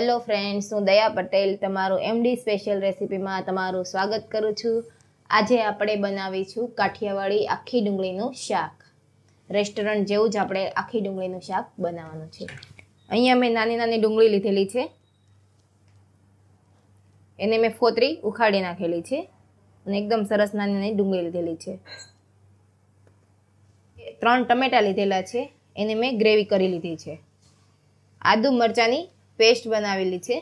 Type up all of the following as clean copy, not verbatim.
Hello friends, हूँ दया Patel तमारू MD special recipe में तमारू स्वागत करूँ छूँ। आज आपणे बनावीशुं काठियावाड़ी आखी डूंगळीनुं शाक। रेस्टोरंट जेवुं ज आपणे आखी डूंगळीनुं शाक बनाववानुं छे। अहींया मैं नानी नानी डूंगળી લીધેલી છે, એને મેં ફોતરી ઉખાડી નાખેલી છે અને એકદમ સરસ નાની નાની ડુંગળી લીધેલી છે। 3 ટમેટા લીધેલા છે, એને મેં ગ્રેવી કરી લીધી છે। આદુ મરચાની पेस्ट बनावेली छे,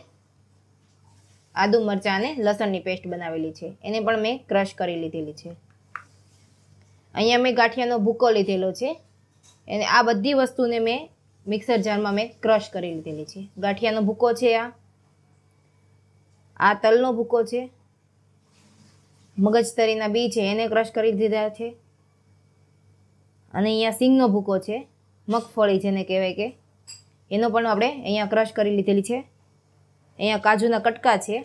आदू मरचा ने लसणनी पेस्ट बनावेली छे, एने पण मैं क्रश करी लीधेली छे। अहींया मैं गाठियानो भूको लीधेलो छे, एने आ बधी वस्तुने मैं मिक्सर जार में मैं क्रश करी लीधेली छे। गाठियानो भूको छे, आ तलनो भूको छे, मगजतरीना बी छे एने क्रश करी दीधा छे, अने अहींया सींगनो भूको छे, मगफળી जेने कहेवाय के एनो पण आपणे अहींया क्रश करी लीधेली छे। अहींया काजूना कटका छे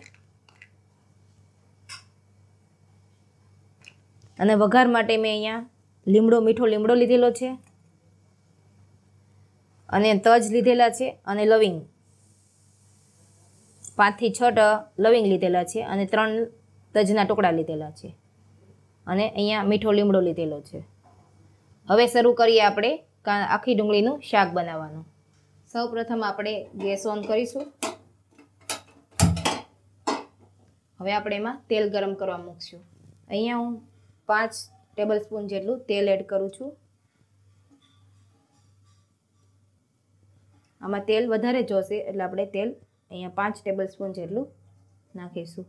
अने वघार माटे मैं अहींया लीमड़ो मीठो लीमड़ो लीधेलो छे अने तज लीधेला छे अने लविंग 5 થી 6 लविंग लीधेला छे अने 3 तजना टुकड़ा लीधेला छे अने अहींया मीठो लीमड़ो लीधेलो छे। हवे शरू करीए आपणे आखी डूंगळीनुं शाक बनाववानुं। सौ प्रथम आपणे गैस ऑन करीशुं। हवे आपणे एमां तेल गरम करवा मूकशुं। अहींया हूँ 5 टेबलस्पून जेटलुं तेल एड करूं छुं। आमां तेल वधारे जोईशे એટલે આપણે તેલ અહીંયા 5 ટેબલસ્પૂન જેટલું નાખીશું।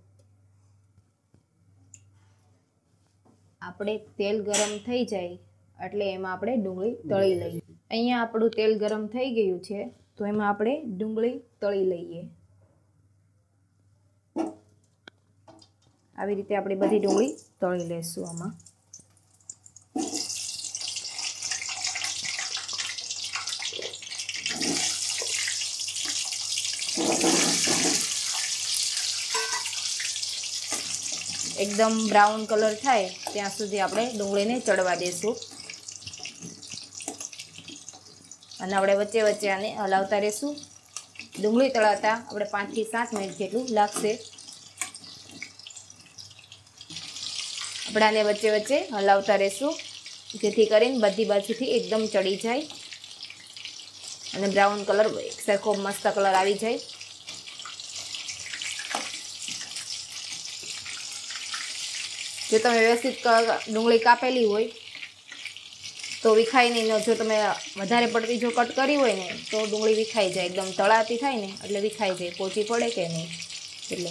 આપણે તેલ ગરમ થઈ જાય એટલે એમાં આપણે ડુંગળી તળી લઈએ। અહીંયા આપણું તેલ ગરમ થઈ ગયું છે તો એમાં આપણે ડુંગળી તળી લઈએ। આવી રીતે આપણે બધી ડુંગળી તળી લેશું। આમાં एकदम ब्राउन कलर थाय त्यां सुधी आपणे डुंगळीने चढ़वा देशुं अने आपणे वच्चे वच्चे आने हलावता रहेशुं। डुंगળી तळाता आपणे 5 થી 7 मिनिट जेटલું लागशे। આપણે આને વચ્ચે વચ્ચે હલાવતા રહેશું જેથી કરીને બધી બાજુથી એકદમ ચડી જાય અને બ્રાઉન કલર એક સરખો મસ્ત કલર આવી જાય। જો તમે વ્યવસ્થિત ડુંગળી કાપેલી હોય તો વિખાય નહીં। જો તમે વધારે પડતી જો કટ કરી હોય ને તો ડુંગળી વિખાઈ જાય, એકદમ તળાતી થાય ને એટલે વિખાઈ જાય, પોચી પડે કે નહીં। એટલે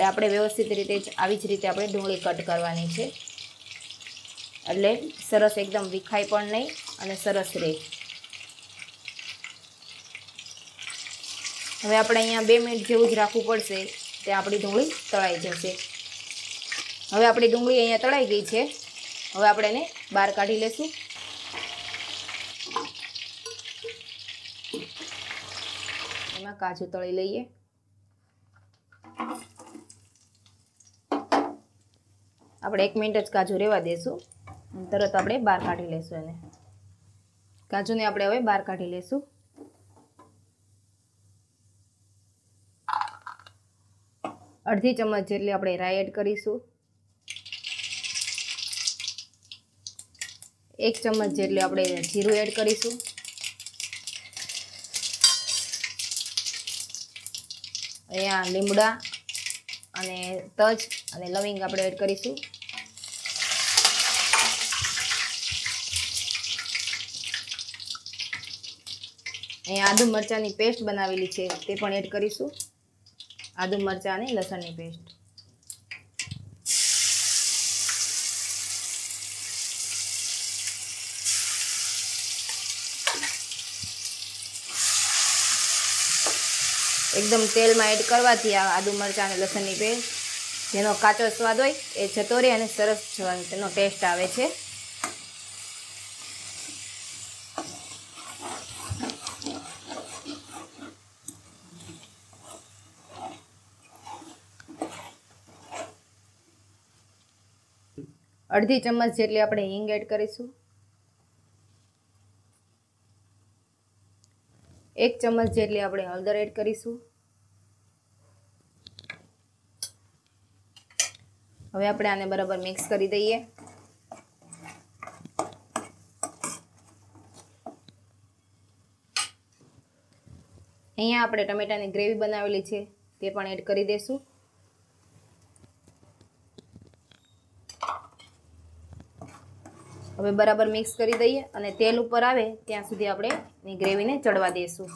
આપણે વ્યવસ્થિત રીતે જ આવી જ રીતે આપણે ડુંગળી કટ કરવાની છે એટલે સરસ એકદમ વિખાય પણ નહીં અને સરસ રહે। હવે આપણે અહીંયા 2 મિનિટ જેવું જ રાખવું પડશે ત્યાં આપણી ડુંગળી તળાઈ જશે। હવે આપણી ડુંગળી અહીંયા તળાઈ ગઈ છે। હવે આપણે એને બહાર કાઢી લેશું। એમાં કાજુ તળી લઈએ। આપણે 1 મિનિટ જ કાજુ રહેવા દેશું, તરત આપણે બહાર કાઢી લેશું એને। કાજુને આપણે હવે બહાર કાઢી લેશું। અડધી ચમચ જેટલી આપણે રાઈ એડ કરીશું। 1 ચમચ જેટલી આપણે જીરું એડ કરીશું। અહીંયા લીમડા અને તજ અને લવિંગ આપણે એડ કરીશું। અહીંયા આદુ મરચાની પેસ્ટ બનાવેલી છે તે પણ એડ કરીશું। આદુ મરચાં અને લસણની પેસ્ટ। एकदम तेल में एड करवाथी आ आदू मरचा अने लसणनी पेस्ट जेनो काचो स्वाद होय ए जतो रहे अने सरस तेनो टेस्ट आवे छे। अर्धी चम्मच जेटली आपणे हींग एड करीशुं। 1 चम्मच जेटली આપણે હળદર એડ કરીશું। હવે આપણે આને બરાબર મિક્સ કરી દઈએ. અહીંયા આપણે ટમેટાની ગ્રેવી બનાવેલી છે તે પણ એડ કરી દઈશું. હવે બરાબર મિક્સ કરી દઈએ અને તેલ ઉપર આવે ત્યાં સુધી આપણે એની ગ્રેવીને ચડવા દઈશું.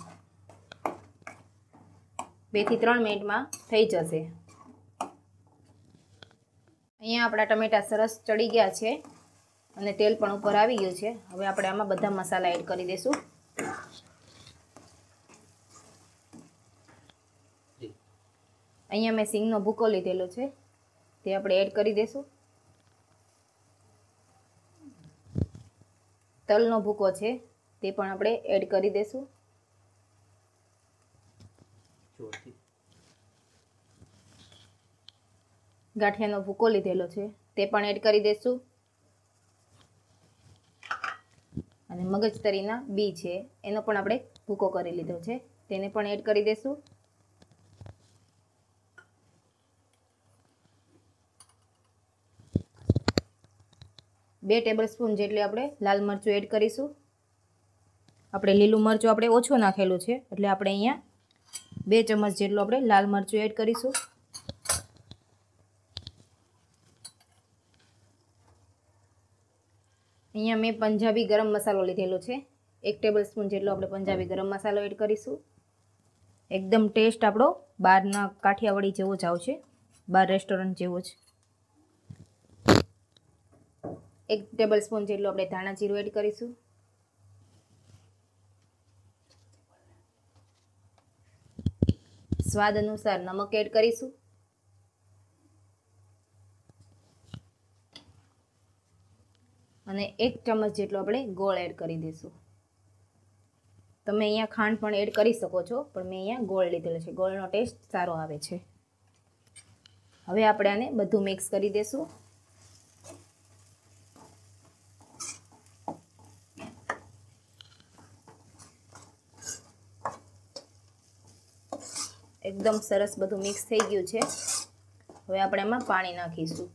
2 થી 3 મિનિટમાં થઈ જશે. અહીંયા આપણા ટમેટા સરસ ચડી ગયા છે અને તેલ પણ ઉપર આવી ગયું છે. હવે આપણે આમાં બધા મસાલા એડ કરી દઈશું. અહીંયા મેં સિંગનો ભૂકો લીધેલો છે તે આપણે એડ કરી દઈશું. તલનો ભૂકો છે તે પણ આપણે એડ કરી દઈશું. ગાંઠિયાનો ભૂકો લીધેલો છે તે પણ એડ કરી દઈશું. અને મગજતરીના બી છે એનો પણ આપણે ભૂકો કરી લીધો છે તેને પણ એડ કરી દઈશું. બે ટેબલ સ્પૂન જેટલી આપણે લાલ મરચું એડ કરીશું. આપણે લીલું મરચું આપણે ઓછું નાખેલું છે એટલે આપણે અહીંયા 2 ચમચ જેટલું આપણે લાલ મરચું એડ કરીશું. અહીંયા મેં પંજાબી ગરમ મસાલો લીધેલો છે 1 ટેબલ સ્પૂન જેટલો આપણે પંજાબી ગરમ મસાલો એડ કરીશું. એકદમ ટેસ્ટ આપણો બહારના કાઠિયાવાડી જેવો જ આવશે, બહાર રેસ્ટોરન્ટ જેવો જ. 1 ટેબલ સ્પૂન જેટલું આપણે ધાણા જીરું એડ કરીશું. સ્વાદ અનુસાર નમક એડ કરીશું. અને 1 ચમચ જેટલો આપણે ગોળ એડ કરી દઈશું. તમે અહીંયા ખાંડ પણ એડ કરી શકો છો, પણ મેં અહીંયા ગોળ લીધેલો છે. ગોળનો ટેસ્ટ સારો આવે છે. હવે આપણે આને બધું મિક્સ કરી દઈશું. એકદમ સરસ બધું મિક્સ થઈ ગયું છે. હવે આપણે એમાં પાણી નાખીશું.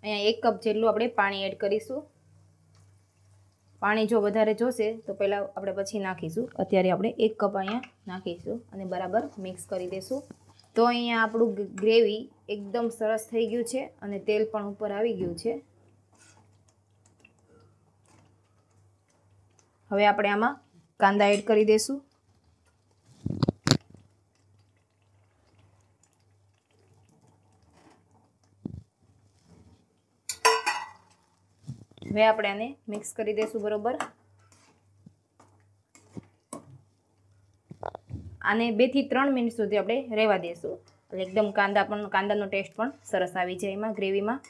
અહીંયા 1 કપ જેટલું આપણે પાણી એડ કરીશું. પાણી જો વધારે જોશે તો પહેલાં આપણે પછી નાખીશું. અત્યારે આપણે 1 કપ અહીંયા નાખીશું અને બરાબર મિક્સ કરી દઈશું. તો અહીંયા આપણું ગ્રેવી એકદમ સરસ થઈ ગયું છે અને તેલ પણ ઉપર આવી ગયું છે. હવે આપણે આમાં કાંદા એડ કરી દઈશું. હવે આપણે આને મિક્સ કરી દઈશું બરોબર. આને 2 થી 3 મિનિટ સુધી આપણે રહેવા દઈશું એટલે એકદમ કાંદાનો ટેસ્ટ પણ સરસ આવી જાય એમાં ગ્રેવીમાં,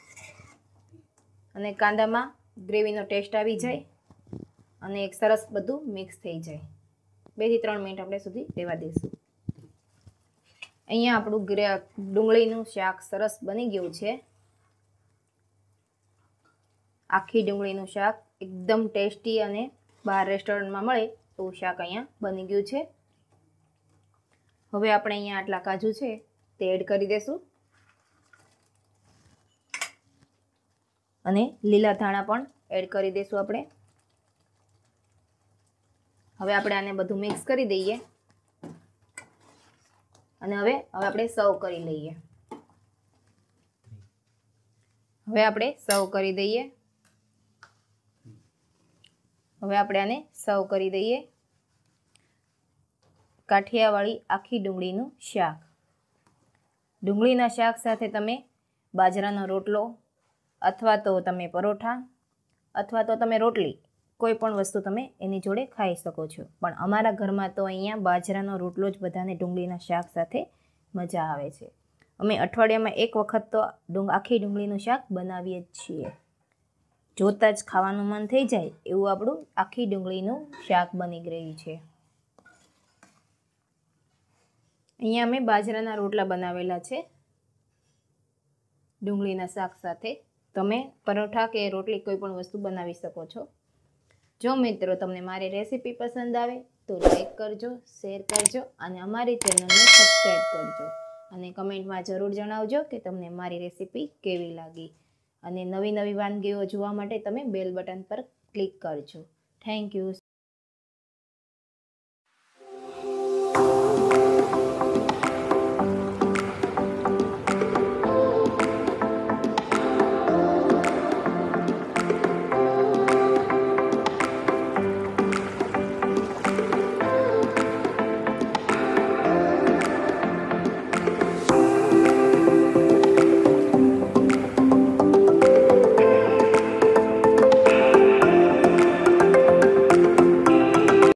અને કાંદામાં ગ્રેવીનો ટેસ્ટ આવી જાય અને એક સરસ બધું મિક્સ થઈ જાય. 2 થી 3 મિનિટ આપણે સુધી રહેવા દઈશું. અહીંયા આપણું ડુંગળીનું શાક સરસ બની ગયું છે. આખી ડુંગળીનું શાક એકદમ ટેસ્ટી અને બહાર રેસ્ટોરન્ટમાં મળે એવું શાક અહીંયા બની ગયું છે. હવે આપણે અહીંયા આટલા કાજુ છે તે એડ કરી દઈશું અને લીલા ધાણા પણ એડ કરી દઈશું આપણે. હવે આપણે આને બધું મિક્સ કરી દઈએ અને હવે આપણે સર્વ કરી લઈએ. હવે આપણે સર્વ કરી દઈએ. હવે આપણે આને સર્વ કરી દઈએ. કાઠિયાવાડી આખી ડુંગળીનું શાક. ડુંગળીના શાક સાથે તમે બાજરાનો રોટલો અથવા તો તમે પરોઠા અથવા તો તમે રોટલી કોઈ પણ વસ્તુ તમે એની જોડે ખાઈ શકો છો. પણ અમારા ઘરમાં તો અહીંયા બાજરાનો રોટલો જ બધાને ડુંગળીના શાક સાથે મજા આવે છે. અમે અઠવાડિયામાં 1 વખત તો આખી ડુંગળીનું શાક બનાવીએ જ છીએ. જોતાં જ ખાવાનું મન થઈ જાય એવું આપણું આખી ડુંગળીનું શાક બની ગયું છે. અહીંયા અમે બાજરાના રોટલા બનાવેલા છે ડુંગળીના શાક સાથે. તમે પરોઠા કે રોટલી કોઈ પણ વસ્તુ બનાવી શકો છો. જો મિત્રો તમને મારી રેસીપી પસંદ આવે તો લાઈક કરજો, શેર કરજો અને અમારી ચેનલને સબસ્ક્રાઈબ કરજો. અને કમેન્ટમાં જરૂર જણાવજો કે તમને મારી રેસીપી કેવી લાગી. અને નવી નવી વાનગીઓ જોવા માટે તમે બેલ બટન પર ક્લિક કરજો. Thank you.